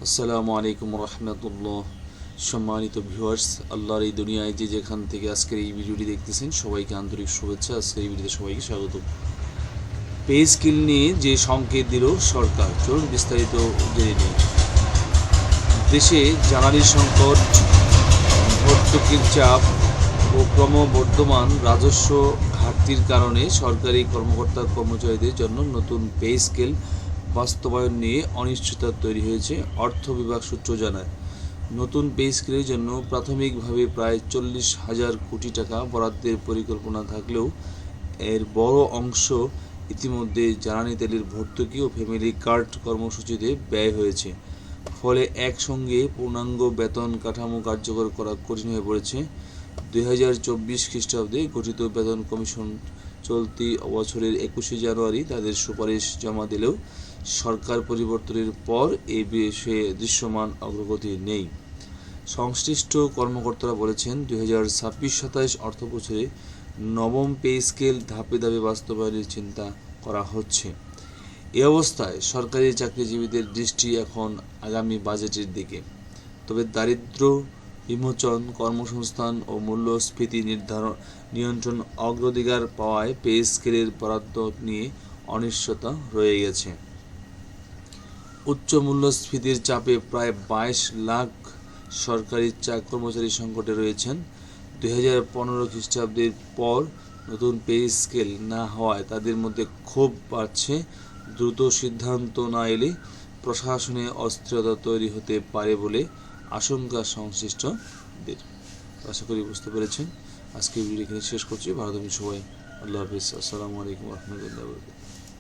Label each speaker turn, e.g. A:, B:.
A: আসসালামু আলাইকুম রহমতুল্লাহ। সম্মানিত ভিউয়ার্স, আল্লাহর এই দুনিয়ায় যে যেখান থেকে আজকের এই ভিডিওটি দেখতেছেন সবাইকে আন্তরিক শুভেচ্ছা। আজকের এই ভিডিওতে সবাইকে স্বাগত। পে স্কেল নিয়ে যে সংকেত দিল সরকার, চলুন বিস্তারিত জেনে নিই। দেশে জ্বালানি সংকট, ভর্তুকির চাপ ও ক্রমবর্ধমান রাজস্ব ঘাটতির কারণে সরকারি কর্মকর্তা কর্মচারীদের জন্য নতুন পে স্কেল বাস্তবায়ন নিয়ে অনিশ্চয়তা তৈরি হয়েছে, অর্থ বিভাগ সূত্র জানায়। নতুন পে স্কেলের জন্য প্রাথমিকভাবে প্রায় 40,000 কোটি টাকা বরাদ্দের পরিকল্পনা থাকলেও এর বড় অংশ ইতিমধ্যে জ্বালানি তেলের ভর্তুকি ও ফ্যামিলি কার্ড কর্মসূচিতে ব্যয় হয়েছে। ফলে একসঙ্গে পূর্ণাঙ্গ বেতন কাঠামো কার্যকর করা কঠিন হয়ে পড়েছে। 2024 খ্রিস্টাব্দে গঠিত বেতন কমিশন চলতি বছরের 21শে জানুয়ারি তাদের সুপারিশ জমা দিলেও সরকার পরিবর্তনের পর এ বিষয়ে দৃশ্যমান অগ্রগতি নেই। সংশ্লিষ্ট কর্মকর্তারা বলেছেন, 2026-27 অর্থবছরে নবম পে স্কেল ধাপে ধাপে বাস্তবায়নের চিন্তা করা হচ্ছে। এ অবস্থায় সরকারি চাকরিজীবীদের দৃষ্টি এখন আগামী বাজেটের দিকে। তবে দারিদ্র্য বিমোচন, কর্মসংস্থান ও মূল্যস্ফীতি নিয়ন্ত্রণ অগ্রাধিকার পাওয়ায় পে স্কেলের বরাদ্দ নিয়ে অনিশ্চয়তা রয়ে গেছে। উচ্চ মূল্যস্ফীতির চাপে প্রায় 22 লাখ সরকারি কর্মচারী সংকটে রয়েছেন। 2015 খ্রিস্টাব্দের পর নতুন পে স্কেল না হওয়ায় তাদের মধ্যে ক্ষোভ বাড়ছে। দ্রুত সিদ্ধান্ত না এলে প্রশাসনে অস্থিরতা তৈরি হতে পারে বলে আশঙ্কা সংশ্লিষ্টদের। আশা করি বুঝতে পেরেছেন। আজকে ভিডিও এখানে শেষ করছি। ভালো থাকবেন সবাই। আল্লাহ হাফিজ। আসসালামু আলাইকুম রহমতুল্লাহ।